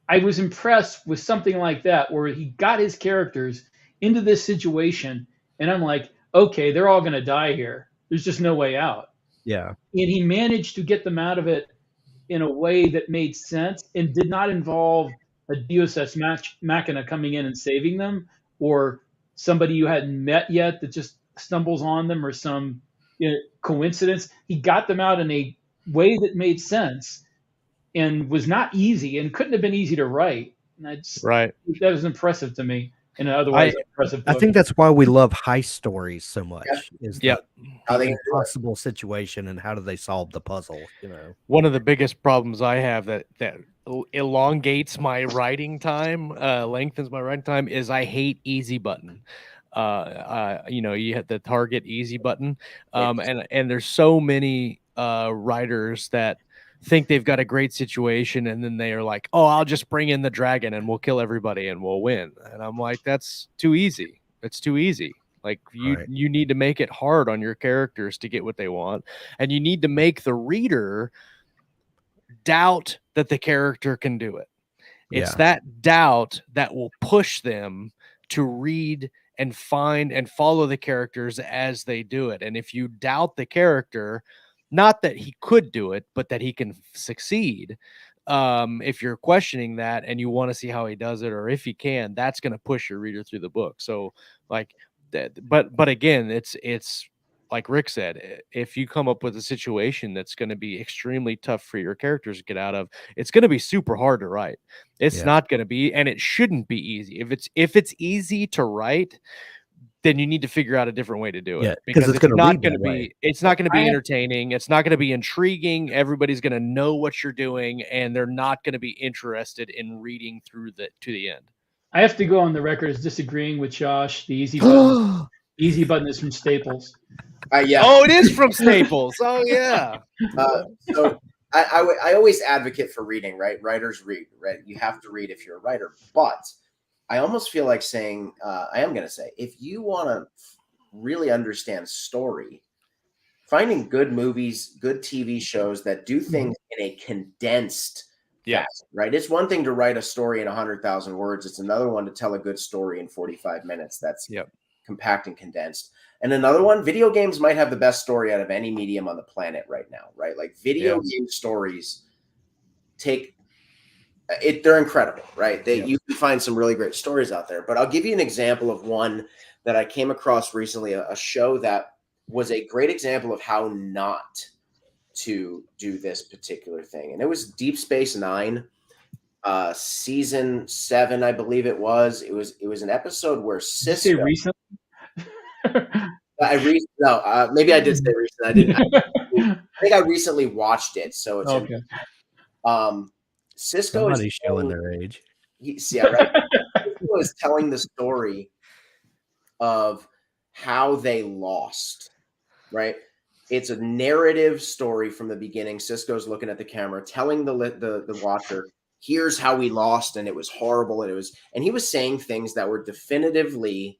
I was impressed with something like that, where he got his characters into this situation, and I'm like, okay, they're all going to die here. There's just no way out. Yeah. And he managed to get them out of it in a way that made sense and did not involve a Deus Ex Machina coming in and saving them, or somebody you hadn't met yet that just stumbles on them, or some coincidence. He got them out in a way that made sense and was not easy and couldn't have been easy to write. And right. That was impressive to me in an otherwise impressive book. I think that's why we love heist stories so much. Is the impossible situation and how do they solve the puzzle? One of the biggest problems I have that elongates my writing time, lengthens my writing time, is I hate easy button. You hit the target easy button, and there's so many writers that think they've got a great situation, and then they are like, oh, I'll just bring in the dragon and we'll kill everybody and we'll win. And I'm like, that's too easy. It's too easy. Like, you need to make it hard on your characters to get what they want, and you need to make the reader doubt that the character can do it. It's that doubt that will push them to read and find and follow the characters as they do it. And if you doubt the character, not that he could do it, but that he can succeed, if you're questioning that and you want to see how he does it, or if he can, that's going to push your reader through the book. So, like that, but again, it's like Rick said, if you come up with a situation that's going to be extremely tough for your characters to get out of, it's going to be super hard to write. It's not going to be, and it shouldn't be easy. If it's easy to write, then you need to figure out a different way to do it, because it's not going to be entertaining. It's not going to be intriguing. Everybody's going to know what you're doing, and they're not going to be interested in reading through to the end. I have to go on the record as disagreeing with Josh. The easy button is from Staples. Yeah. Oh, it is from Staples. Oh, yeah. So I always advocate for reading, right? Writers read, right? You have to read if you're a writer. But I almost feel like saying, I am going to say, if you want to really understand story, finding good movies, good TV shows that do things in a condensed fashion, right? It's one thing to write a story in 100,000 words. It's another one to tell a good story in 45 minutes. That's compact and condensed. And another one, video games might have the best story out of any medium on the planet right now, right? Like video game stories they're incredible, right? You can find some really great stories out there. But I'll give you an example of one that I came across recently, a show that was a great example of how not to do this particular thing. And it was Deep Space Nine, season 7, I believe it was. It was an episode where Cisco. Did you say recently? Maybe I did say recently. I didn't. I think I recently watched it, so it's okay. Cisco Somebody's showing their age. Right. Cisco is telling the story of how they lost. Right. It's a narrative story from the beginning. Cisco's looking at the camera, telling the watcher, "Here's how we lost, and it was horrible, and he was saying things that were definitively,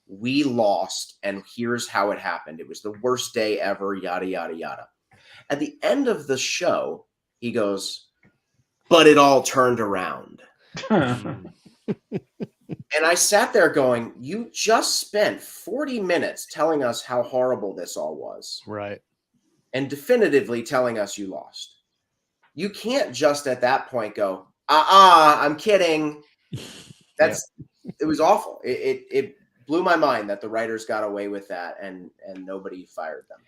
we lost, and here's how it happened. It was the worst day ever, yada, yada, yada." At the end of the show, he goes, "But it all turned around." And I sat there going, you just spent 40 minutes telling us how horrible this all was. Right. And definitively telling us you lost. You can't just at that point go, I'm kidding. It was awful. It blew my mind that the writers got away with that and nobody fired them.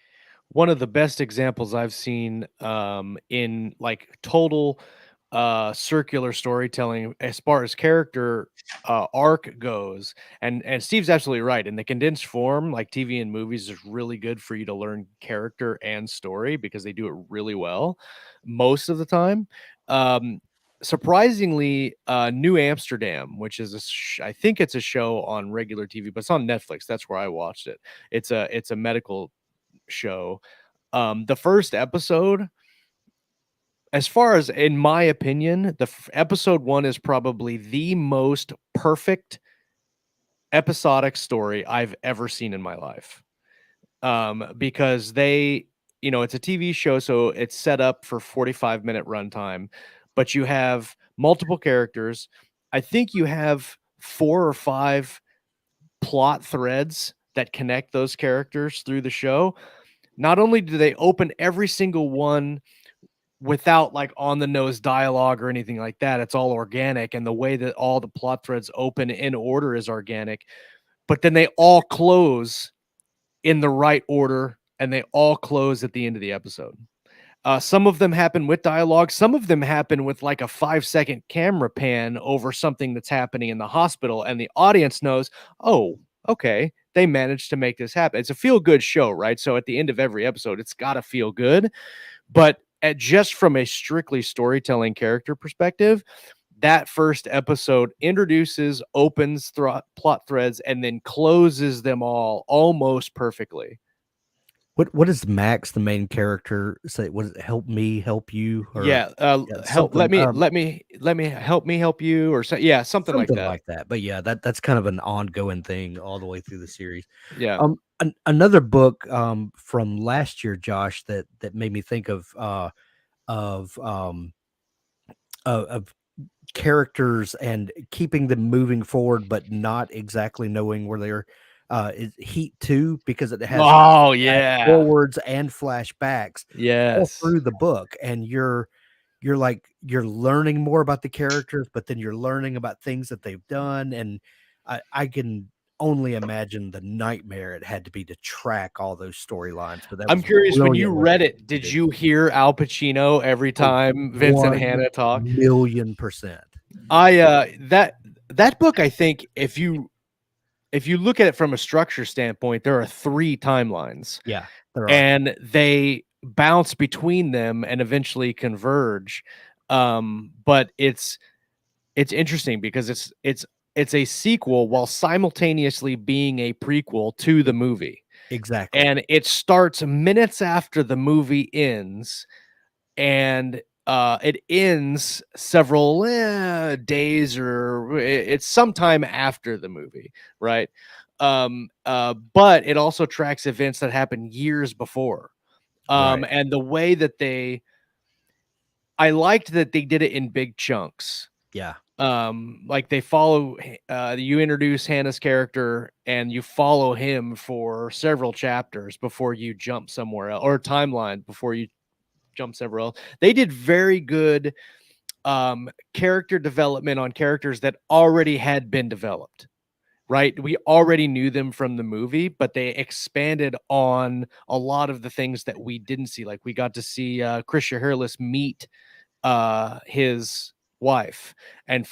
One of the best examples I've seen in like total circular storytelling as far as character arc goes, and Steve's absolutely right. In the condensed form, like TV and movies is really good for you to learn character and story because they do it really well most of the time. Surprisingly, New Amsterdam, which is I think it's a show on regular TV, but it's on Netflix. That's where I watched it. It's a medical show. The first episode, as far as in my opinion, episode 1 is probably the most perfect episodic story I've ever seen in my life. Because it's a TV show, so it's set up for 45-minute runtime, but you have multiple characters. I think you have 4 or 5 plot threads that connect those characters through the show. Not only do they open every single one without like on the nose dialogue or anything like that, it's all organic, and the way that all the plot threads open in order is organic, but then they all close in the right order and they all close at the end of the episode. Some of them happen with dialogue. Some of them happen with like a 5-second camera pan over something that's happening in the hospital, and the audience knows, oh, okay, they managed to make this happen. It's a feel-good show, right? So at the end of every episode, it's got to feel good. But just from a strictly storytelling character perspective, that first episode introduces, opens plot threads, and then closes them all almost perfectly. What does Max, the main character, say? What is it, help me help you? Or, help let me help you, or something like that. But yeah, that's kind of an ongoing thing all the way through the series. Yeah. Another book from last year, Josh, that made me think of characters and keeping them moving forward, but not exactly knowing where they're. Is Heat 2, because it has forwards and flashbacks all through the book, and you're learning more about the characters, but then you're learning about things that they've done, and I can only imagine the nightmare it had to be to track all those storylines. But that I'm was curious, when you brilliantly read it, did executed. you hear Al Pacino every time Vincent Hanna talked? 1,000,000%. That book, I think, if you look at it from a structure standpoint, there are 3 timelines. Yeah, there are. And they bounce between them and eventually converge. But it's interesting because it's a sequel while simultaneously being a prequel to the movie. Exactly. And it starts minutes after the movie ends, and it ends several days, or it's sometime after the movie, right? But it also tracks events that happened years before. Right. And the way that I liked that they did it in big chunks. Yeah. Like they follow, you introduce Hannah's character and you follow him for several chapters before you jump somewhere else, or timeline before you jump somewhere else. They did very good character development on characters that already had been developed. Right, we already knew them from the movie, but they expanded on a lot of the things that we didn't see. Like we got to see Chris Shaharless meet his wife and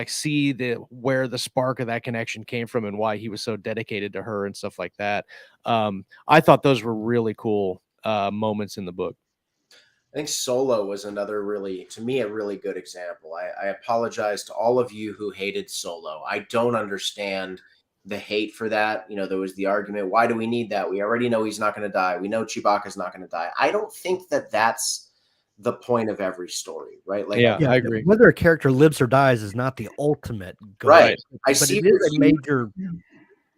see where the spark of that connection came from and why he was so dedicated to her and stuff like that. I thought those were really cool moments in the book. I think Solo was another to me, a really good example. I apologize to all of you who hated Solo. I don't understand the hate for that. You know, there was the argument, why do we need that? We already know he's not going to die. We know Chewbacca's not going to die. I don't think that that's the point of every story, right? Like, yeah, I agree. Whether a character lives or dies is not the ultimate goal. Right. But it is a major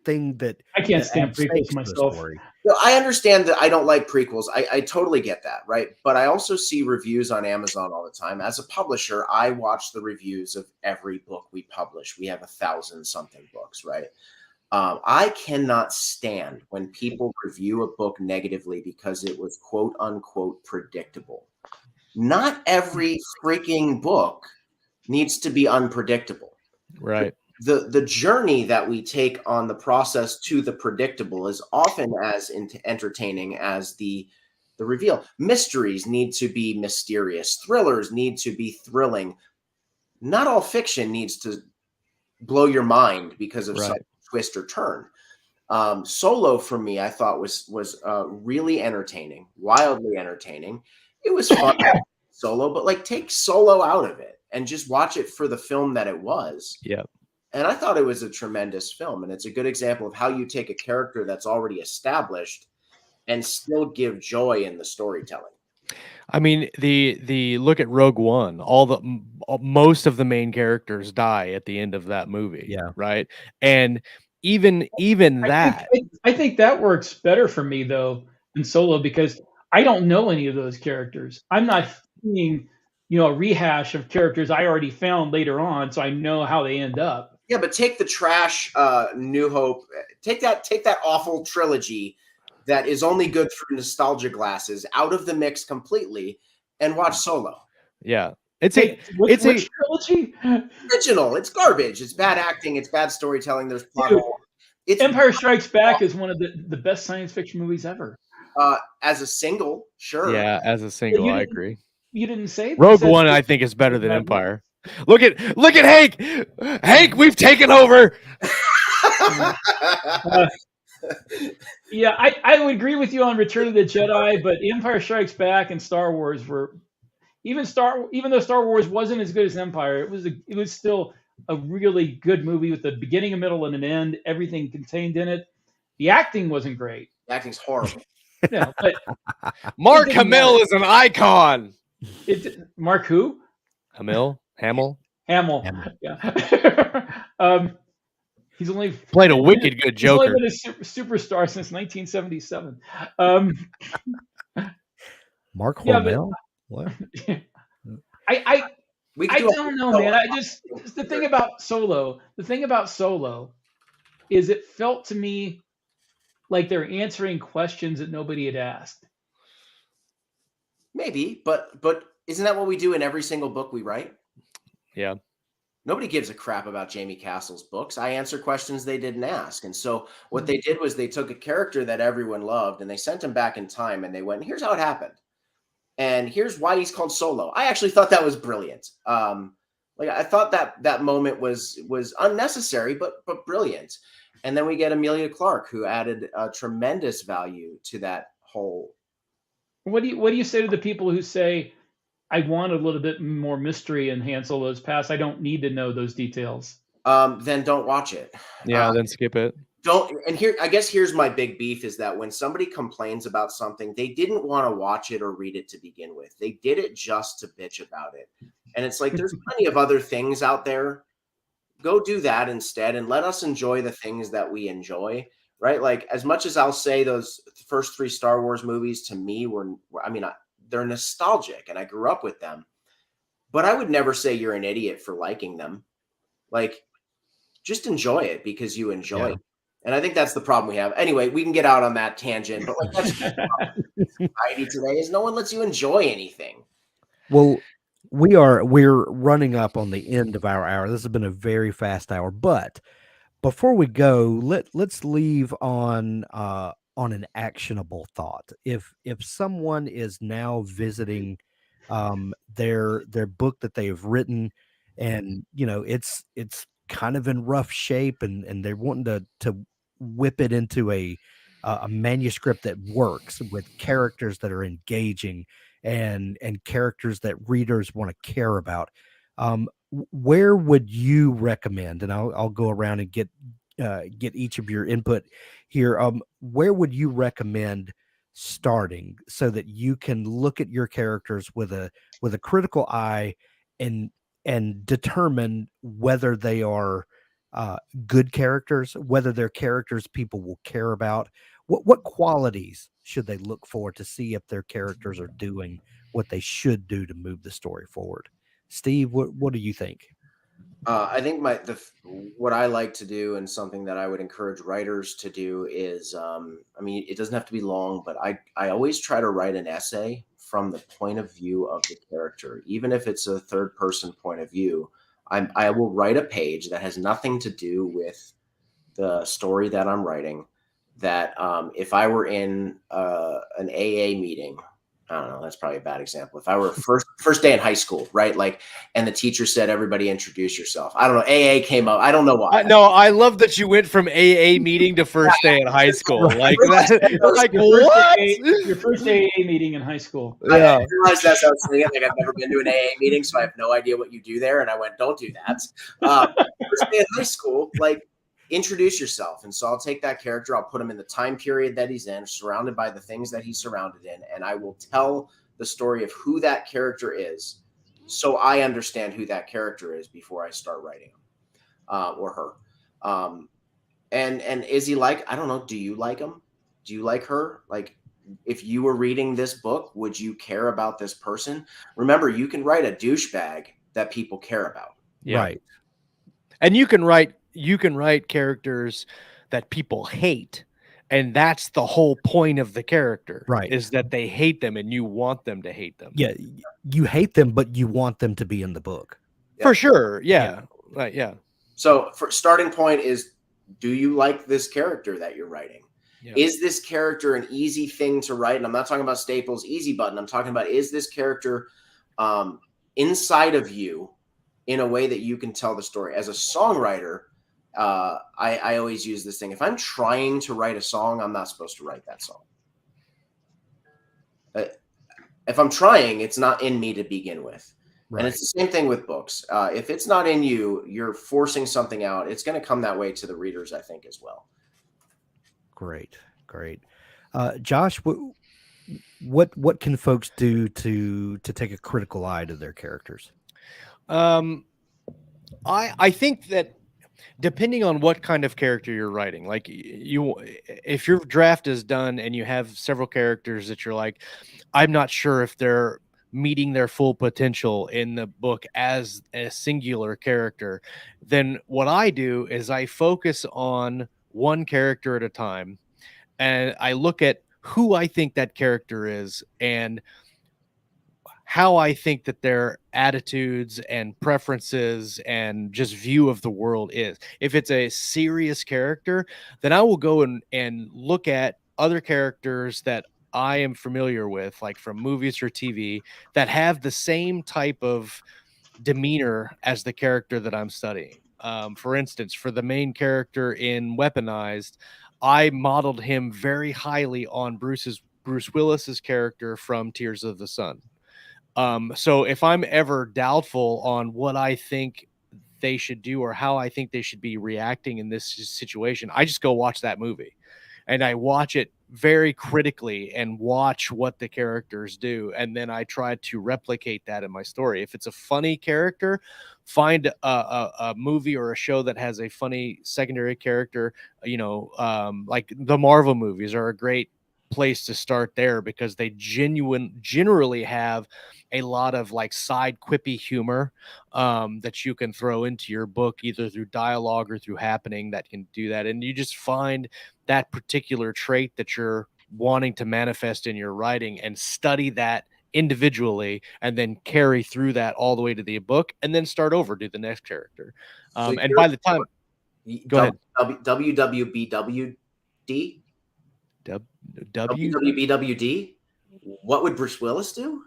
thing that I can't stand prequels myself. Well, I understand that I don't like prequels. I totally get that, right? But I also see reviews on Amazon all the time. As a publisher, I watch the reviews of every book we publish. We have 1,000-something books, right? I cannot stand when people review a book negatively because it was quote unquote predictable. Not every freaking book needs to be unpredictable. Right. The journey that we take on the process to the predictable is often as entertaining as the reveal. Mysteries need to be mysterious. Thrillers need to be thrilling. Not all fiction needs to blow your mind because of some twist or turn. Solo, for me, I thought was really entertaining, wildly entertaining. It was fun, Solo, but like take Solo out of it and just watch it for the film that it was. Yeah. And I thought it was a tremendous film. And it's a good example of how you take a character that's already established and still give joy in the storytelling. I mean, the look at Rogue One, most of the main characters die at the end of that movie. Yeah. Right. And even that, I think that works better for me though in Solo because I don't know any of those characters. I'm not seeing, a rehash of characters I already found later on, so I know how they end up. Yeah, but take the trash New Hope, take that awful trilogy that is only good through nostalgia glasses out of the mix completely and watch Solo. Yeah. Which trilogy? Original. It's garbage. It's bad acting. It's bad storytelling. There's plot hole. Empire Strikes Back is one of the best science fiction movies ever. As a single, sure. Yeah, as a single, I agree. You didn't say Rogue One, I think, is better than Empire. Look at Hank. Hank, we've taken over. Yeah, I would agree with you on Return of the Jedi, but Empire Strikes Back and Star Wars were even though Star Wars wasn't as good as Empire, it was still a really good movie with a beginning, a middle, and an end. Everything contained in it. The acting wasn't great. The acting's horrible. No, but Mark Hamill is an icon. Mark who? Hamill. Hamill. Yeah. He's only played a wicked good Joker. He's only been a superstar since 1977. Mark Hamill. What? I don't know, man. The thing about Solo is it felt to me like they're answering questions that nobody had asked. Maybe, but isn't that what we do in every single book we write? Yeah. Nobody gives a crap about Jamie Castle's books. I answer questions they didn't ask. And so what they did was they took a character that everyone loved and they sent him back in time and they went, here's how it happened. And here's why he's called Solo. I actually thought that was brilliant. Like I thought that moment was unnecessary, but brilliant. And then we get Emilia Clarke, who added a tremendous value to that whole. What do you say to the people who say, I want a little bit more mystery in Han Solo's past. I don't need to know those details. Then don't watch it. Yeah, then skip it. Don't. And here, I guess here's my big beef is that when somebody complains about something, they didn't want to watch it or read it to begin with. They did it just to bitch about it. And it's like, there's plenty of other things out there. Go do that instead and let us enjoy the things that we enjoy, right? Like as much as I'll say those first 3 Star Wars movies to me were I mean, they're nostalgic and I grew up with them, but I would never say you're an idiot for liking them. Like just enjoy it because you enjoy it. And I think that's the problem we have. Anyway, we can get out on that tangent, but like that's society today is no one lets you enjoy anything. Well, we're running up on the end of our hour. This has been a very fast hour, but before we go, let's leave on an actionable thought. If someone is now visiting their book that they have written, and it's kind of in rough shape, and they're wanting to whip it into a manuscript that works with characters that are engaging and characters that readers want to care about, where would you recommend? And I'll go around and get each of your input here. Where would you recommend starting so that you can look at your characters with a critical eye and determine whether they are good characters, whether they're characters people will care about? What qualities should they look for to see if their characters are doing what they should do to move the story forward? Steve, what do you think? I think what I like to do and something that I would encourage writers to do is, I mean, it doesn't have to be long, but I always try to write an essay from the point of view of the character, even if it's a third person point of view. I will write a page that has nothing to do with the story that I'm writing. That if I were in an AA meeting, I don't know, that's probably a bad example. If I were first day in high school, right? Like, and the teacher said, everybody introduce yourself. I don't know. AA came up. I don't know why. No, I love that you went from AA meeting to first day in high school. Like that. Like what? Your first AA meeting in high school. Yeah. I realized that's how I was thinking. Like I've never been to an AA meeting, so I have no idea what you do there. And I went, don't do that. First day in high school, like, introduce yourself. And so I'll take that character, I'll put him in the time period that he's in, surrounded by the things that he's surrounded in, and I will tell the story of who that character is, so I understand who that character is before I start writing him or her. And is he like, I don't know, do you like him? Do you like her? Like, if you were reading this book, would you care about this person? Remember, you can write a douchebag that people care about. Yeah. Right. And you can write characters that people hate, and that's the whole point of the character, right? Is that they hate them and you want them to hate them. Yeah, you hate them, but you want them to be in the book. For sure. Yeah. Right. Yeah. So for starting point is, do you like this character that you're writing? Yeah. Is this character an easy thing to write? And I'm not talking about Staples easy button. I'm talking about, is this character inside of you in a way that you can tell the story? As a songwriter, I always use this thing. If I'm trying to write a song, I'm not supposed to write that song. If I'm trying, it's not in me to begin with. Right. And it's the same thing with books. If it's not in you, you're forcing something out. It's going to come that way to the readers, I think, as well. Great. Josh, what can folks do to take a critical eye to their characters? I think that depending on what kind of character you're writing, like if your draft is done and you have several characters that you're like, I'm not sure if they're meeting their full potential in the book as a singular character, then what I do is I focus on one character at a time, and I look at who I think that character is and how I think that their attitudes and preferences and just view of the world is. If it's a serious character, then I will go and look at other characters that I am familiar with, like from movies or TV, that have the same type of demeanor as the character that I'm studying. For instance, for the main character in Weaponized, I modeled him very highly on Bruce Willis's character from Tears of the Sun. So if I'm ever doubtful on what I think they should do or how I think they should be reacting in this situation, I just go watch that movie, and I watch it very critically and watch what the characters do, and then I try to replicate that in my story. If it's a funny character, find a movie or a show that has a funny secondary character. Like the Marvel movies are a great place to start there, because they generally have a lot of like side quippy humor that you can throw into your book, either through dialogue or through happening, that can do that. And you just find that particular trait that you're wanting to manifest in your writing and study that individually, and then carry through that all the way to the book, and then start over, do the next character. So And by the time, go ahead. WWBWD? WWBWD? What would Bruce Willis do?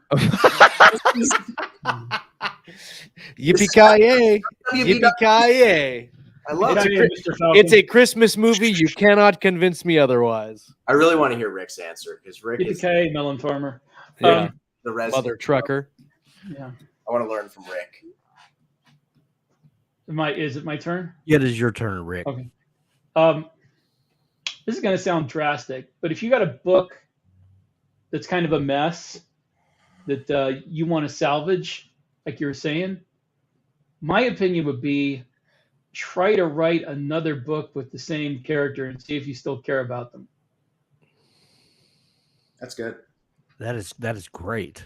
Yippee-ki-yay! Yippee-ki-yay! I love it. It's a Christmas movie. You cannot convince me otherwise. I really want to hear Rick's answer, because Rick is Yippee-ki-yay, melon farmer. Yeah. The resident Mother trucker. Yeah. I want to learn from Rick. Is it my turn? It is your turn, Rick. Okay. This is going to sound drastic, but if you got a book that's kind of a mess that you want to salvage, like you were saying, my opinion would be try to write another book with the same character and see if you still care about them. That's good. That is great.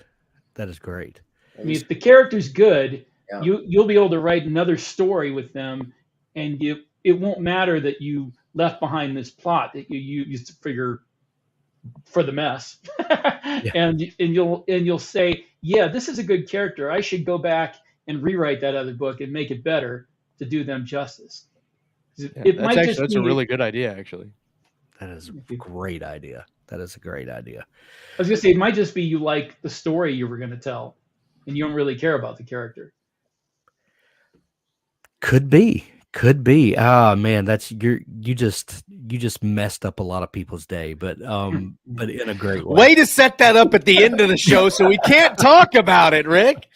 That is great. I mean, if the character's good, Yeah. you'll be able to write another story with them, and it won't matter that you left behind this plot that you used to figure for the mess. Yeah. and you'll say, yeah, this is a good character. I should go back and rewrite that other book and make it better to do them justice. That's a really good idea, actually. That is a great idea. That is a great idea. I was gonna say, it might just be you like the story you were gonna tell, and you don't really care about the character. Could be. Ah, man, you just messed up a lot of people's day, but in a great way. Way to set that up at the end of the show so we can't talk about it, Rick.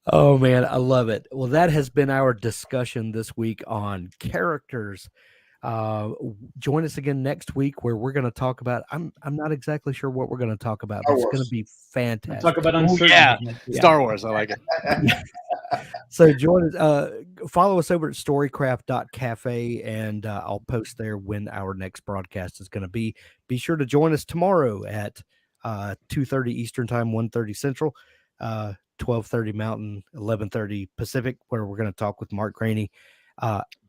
Oh man, I love it. Well, that has been our discussion this week on characters. Join us again next week, where we're going to talk about. I'm not exactly sure what we're going to talk about, but it's going to be fantastic. Talk about uncertainty. Yeah. Star Wars. I like it. So join us. Follow us over at storycraft.cafe, and I'll post there when our next broadcast is going to be. Be sure to join us tomorrow at 2:30 Eastern Time, 1:30 Central, 12:30 Mountain, 11:30 Pacific, where we're going to talk with Mark Graney.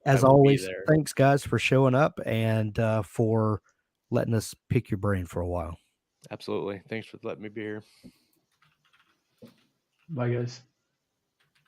As always, thanks guys for showing up and for letting us pick your brain for a while. Absolutely. Thanks for letting me be here. Bye, guys.